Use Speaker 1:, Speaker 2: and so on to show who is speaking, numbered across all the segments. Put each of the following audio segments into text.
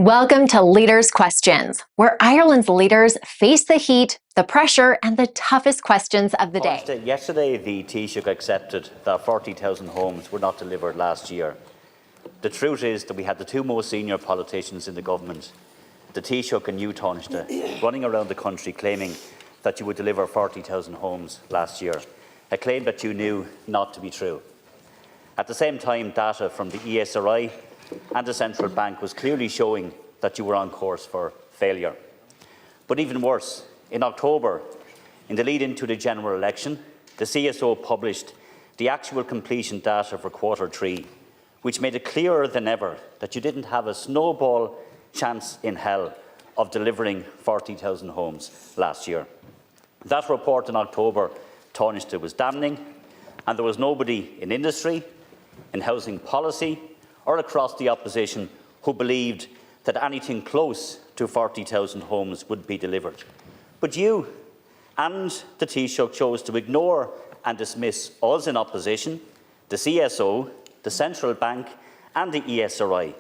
Speaker 1: Welcome to Leaders' Questions, where Ireland's leaders face the heat, the pressure, and the toughest questions of the day.
Speaker 2: Yesterday, the Taoiseach accepted that 40,000 homes were not delivered last year. The truth is that we had the two most senior politicians in the government, the Taoiseach and you, Taoiseach, running around the country claiming that you would deliver 40,000 homes last year, a claim that you knew not to be true. At the same time, data from the ESRI and the Central Bank was clearly showing that you were on course for failure. But even worse, in October, in the lead into the general election, the CSO published the actual completion data for Q3, which made it clearer than ever that you didn't have a snowball chance in hell of delivering 40,000 homes last year. That report in October, Taoiseach, was damning, and there was nobody in industry, in housing policy, or across the opposition who believed that anything close to 40,000 homes would be delivered. But you and the Taoiseach chose to ignore and dismiss us in opposition, the CSO, the Central Bank and the ESRI,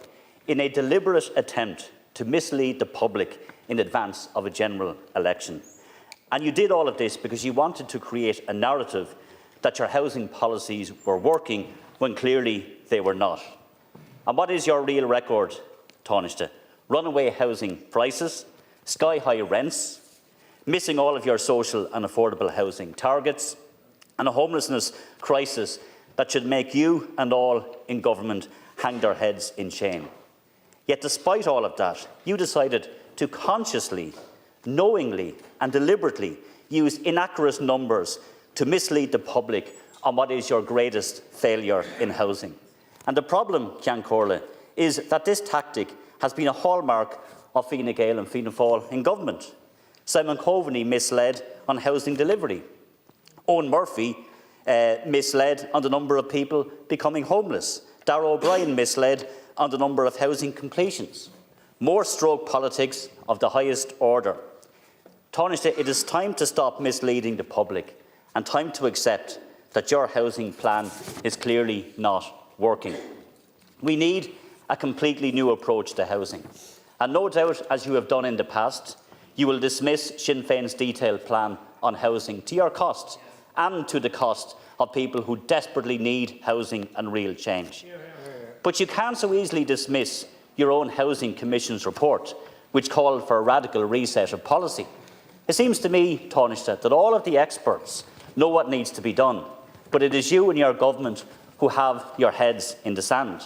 Speaker 2: in a deliberate attempt to mislead the public in advance of a general election. And you did all of this because you wanted to create a narrative that your housing policies were working when clearly they were not. And what is your real record, Taoiseach? Runaway housing prices, sky-high rents, missing all of your social and affordable housing targets, and a homelessness crisis that should make you and all in government hang their heads in shame. Yet despite all of that, you decided to consciously, knowingly and deliberately use inaccurate numbers to mislead the public on what is your greatest failure in housing. And the problem, Ceann Comhairle, is that this tactic has been a hallmark of Fine Gael and Fianna Fáil in government. Simon Coveney misled on housing delivery. Owen Murphy misled on the number of people becoming homeless. Darragh O'Brien misled on the number of housing completions. More stroke politics of the highest order. Taoiseach, it is time to stop misleading the public and time to accept that your housing plan is clearly not working. We need a completely new approach to housing. And no doubt, as you have done in the past, you will dismiss Sinn Féin's detailed plan on housing to your cost and to the cost of people who desperately need housing and real change. But you can't so easily dismiss your own Housing Commission's report, which called for a radical reset of policy. It seems to me, Taoiseach, that all of the experts know what needs to be done, but it is you and your government who have your heads in the sand.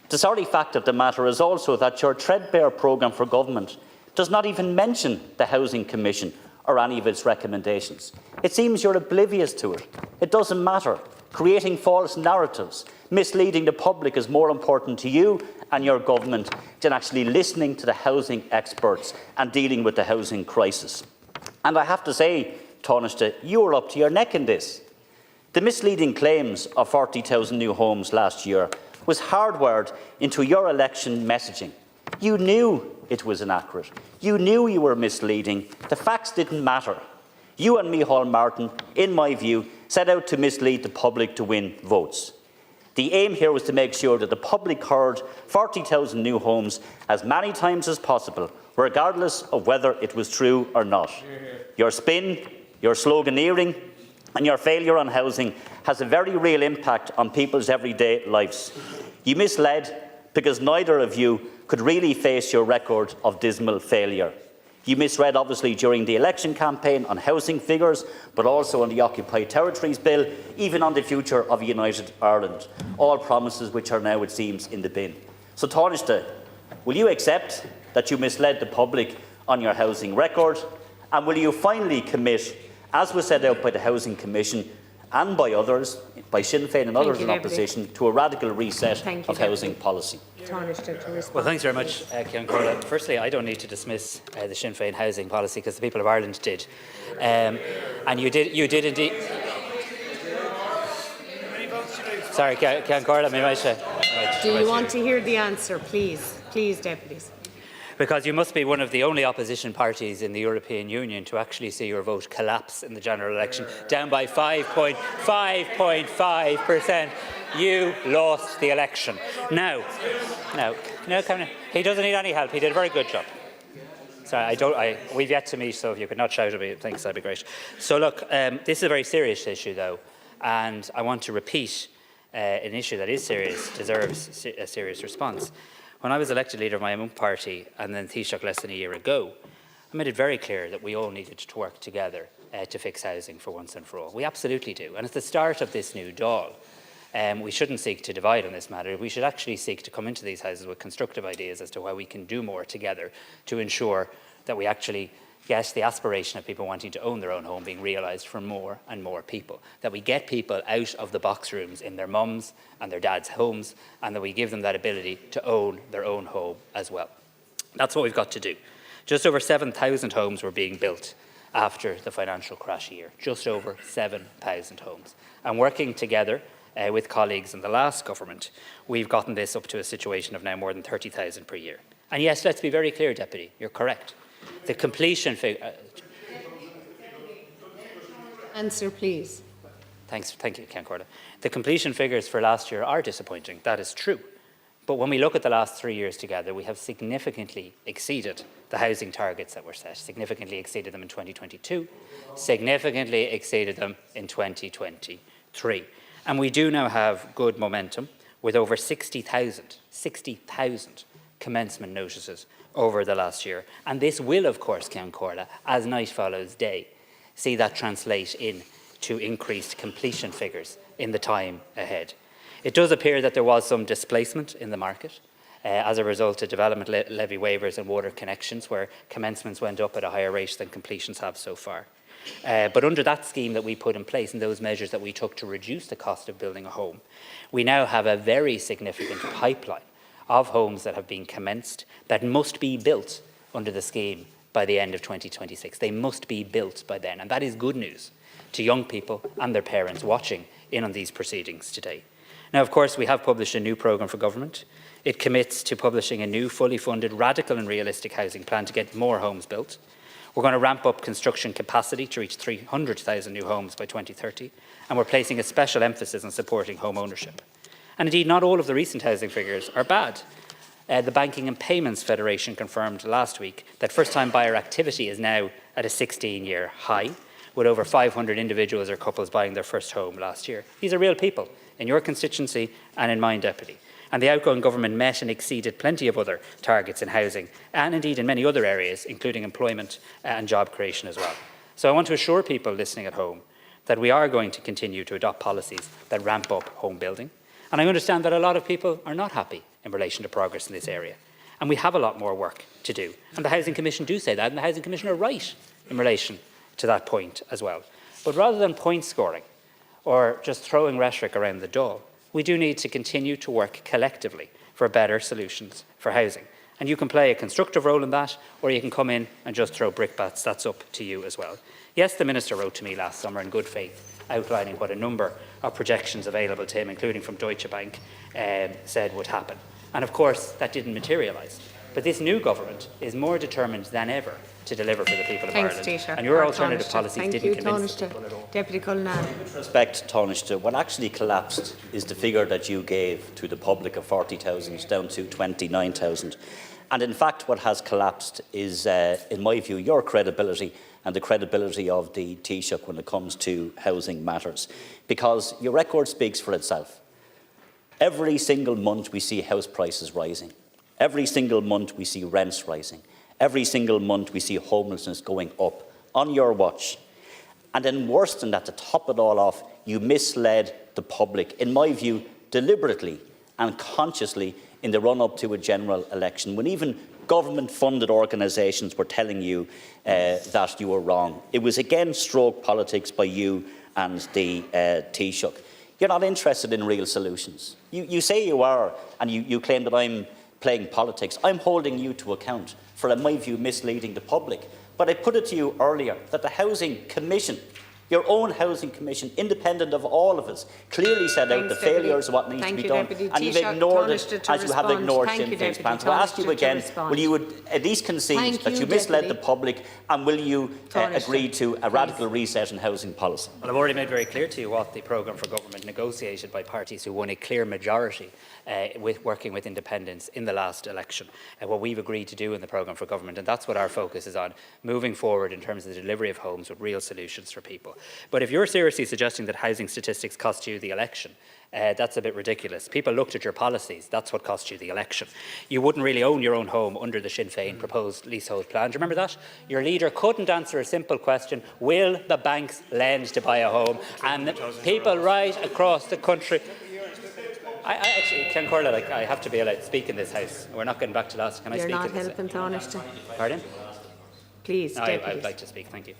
Speaker 2: The sorry fact of the matter is also that your threadbare programme for government does not even mention the Housing Commission or any of its recommendations. It seems you're oblivious to it. It doesn't matter. Creating false narratives, misleading the public is more important to you and your government than actually listening to the housing experts and dealing with the housing crisis. And I have to say, Taoiseach, you are up to your neck in this. The misleading claims of 40,000 new homes last year was hardwired into your election messaging. You knew it was inaccurate. You knew you were misleading. The facts didn't matter. You and Micheál Martin, in my view, set out to mislead the public to win votes. The aim here was to make sure that the public heard 40,000 new homes as many times as possible, regardless of whether it was true or not. Your spin, your sloganeering, and your failure on housing has a very real impact on people's everyday lives. You misled because neither of you could really face your record of dismal failure. You misread, obviously, during the election campaign on housing figures, but also on the Occupied Territories Bill, even on the future of a united Ireland. All promises which are now, it seems, in the bin. So, Taoiseach, will you accept that you misled the public on your housing record? And will you finally commit, as was set out by the Housing Commission and by others, by Sinn Féin and others in opposition, to a radical reset of housing policy?
Speaker 3: Well, thanks very much, Ceann Comhairle. Firstly, I don't need to dismiss the Sinn Féin housing policy because the people of Ireland did. And you did indeed. Sorry, Ceann Comhairle,
Speaker 4: do you want to hear the answer, please? Please, deputies.
Speaker 3: because you must be one of the only opposition parties in the European Union to actually see your vote collapse in the general election, down by 5.5%. You lost the election. No, he doesn't need any help. He did a very good job. Sorry, we've yet to meet, so if you could not shout at me, thanks, that'd be great. So look, this is a very serious issue, though, and I want to repeat an issue that is serious, deserves a serious response. When I was elected leader of my own party, and then Taoiseach less than a year ago, I made it very clear that we all needed to work together to fix housing for once and for all. We absolutely do, and it's the start of this new Dáil. We shouldn't seek to divide on this matter. We should actually seek to come into these houses with constructive ideas as to how we can do more together to ensure that we actually get the aspiration of people wanting to own their own home being realised for more and more people, that we get people out of the box rooms in their mums and their dads' homes, and that we give them that ability to own their own home as well. That's what we've got to do. Just over 7,000 homes were being built after the financial crash year, just over 7,000 homes. And working together with colleagues in the last government, we've gotten this up to a situation of now more than 30,000 per year. And yes, let's be very clear, Deputy, you're correct. The completion figure...
Speaker 4: Answer, please.
Speaker 3: Thank you, Count Corda. The completion figures for last year are disappointing, that is true. But when we look at the last 3 years together, we have significantly exceeded the housing targets that were set, significantly exceeded them in 2022, significantly exceeded them in 2023. And we do now have good momentum with over 60,000 commencement notices over the last year. And this will, of course, Count Corda, as night follows day, see that translate into increased completion figures in the time ahead. It does appear that there was some displacement in the market as a result of development levy waivers and water connections, where commencements went up at a higher rate than completions have so far. But under that scheme that we put in place and those measures that we took to reduce the cost of building a home, we now have a very significant pipeline of homes that have been commenced that must be built under the scheme by the end of 2026. They must be built by then, and that is good news to young people and their parents watching in on these proceedings today. Now, of course, we have published a new programme for government. It commits to publishing a new, fully funded, radical and realistic housing plan to get more homes built. We're going to ramp up construction capacity to reach 300,000 new homes by 2030, and we're placing a special emphasis on supporting home ownership. And indeed, not all of the recent housing figures are bad. The Banking and Payments Federation confirmed last week that first-time buyer activity is now at a 16-year high, with over 500 individuals or couples buying their first home last year. These are real people in your constituency and in mine, Deputy. And the outgoing government met and exceeded plenty of other targets in housing, and indeed in many other areas, including employment and job creation as well. So I want to assure people listening at home that we are going to continue to adopt policies that ramp up home building. And I understand that a lot of people are not happy in relation to progress in this area. And we have a lot more work to do. And the Housing Commission do say that, and the Housing Commission are right in relation to that point as well. But rather than point scoring or just throwing rhetoric around the Dáil, we do need to continue to work collectively for better solutions for housing. And you can play a constructive role in that, or you can come in and just throw brickbats. That's up to you as well. Yes, the Minister wrote to me last summer in good faith, outlining what a number of projections available to him, including from Deutsche Bank, said would happen. And of course, that didn't materialise. But this new government is more determined than ever to deliver for the people of Ireland.
Speaker 4: Taoiseach.
Speaker 3: And your alternative policies didn't convince the people at all.
Speaker 4: Deputy Cullinane.
Speaker 2: With respect, Taoiseach, what actually collapsed is the figure that you gave to the public of 40,000 down to 29,000. And in fact, what has collapsed is, in my view, your credibility and the credibility of the Taoiseach when it comes to housing matters. Because your record speaks for itself. Every single month we see house prices rising. Every single month we see rents rising. Every single month we see homelessness going up on your watch. And then worse than that, to top it all off, you misled the public, in my view, deliberately and consciously in the run-up to a general election, when even government-funded organisations were telling you that you were wrong. It was again stroke politics by you and the Taoiseach. You're not interested in real solutions. You say you are, and you claim that I'm playing politics. I'm holding you to account for, in my view, misleading the public. But I put it to you earlier that the Housing Commission Your own Housing Commission, independent of all of us, clearly set out the failures of what needs to be done, and you've ignored it as you have ignored Sinn Féin's plan. So I ask you again, will you at least concede that you misled the public, and will you agree to a radical reset in housing policy?
Speaker 3: Well, I've already made very clear to you what the programme for government negotiated by parties who won a clear majority with working with independents in the last election, what we've agreed to do in the programme for government, and that's what our focus is on, moving forward in terms of the delivery of homes with real solutions for people. But if you're seriously suggesting that housing statistics cost you the election, that's a bit ridiculous. People looked at your policies. That's what cost you the election. You wouldn't really own your own home under the Sinn Féin proposed leasehold plan. Do you remember that? Your leader couldn't answer a simple question: will the banks lend to buy a home? And people right across the country. I actually, Ken Corlett, I have to be allowed to speak in this House. We're not getting back to that. Can I speak? You're
Speaker 4: not helping, Taoiseach.
Speaker 3: Pardon?
Speaker 4: Please,
Speaker 3: no, I'd like to speak. Thank you.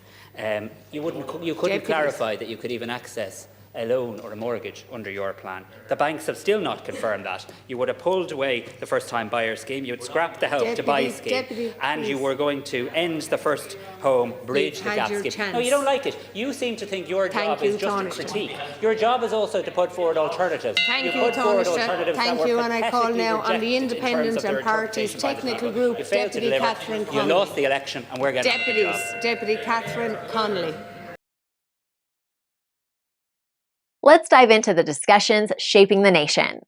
Speaker 3: You couldn't clarify that you could even access a loan or a mortgage under your plan. The banks have still not confirmed that. You would have pulled away the first-time buyer scheme, you would scrap the Help to Buy scheme, and you were going to end the first home, bridge the gap scheme. No, you don't like it. You seem to think your job is just to critique. Your job is also to put forward alternatives.
Speaker 4: Thank you, Taoiseach. Thank you, and I call now on the Independent and Parties Technical Group, Deputy Catherine Connolly.
Speaker 3: You lost the election, and we're getting on with the job.
Speaker 4: Deputy Catherine Connolly.
Speaker 1: Let's dive into the discussions shaping the nation.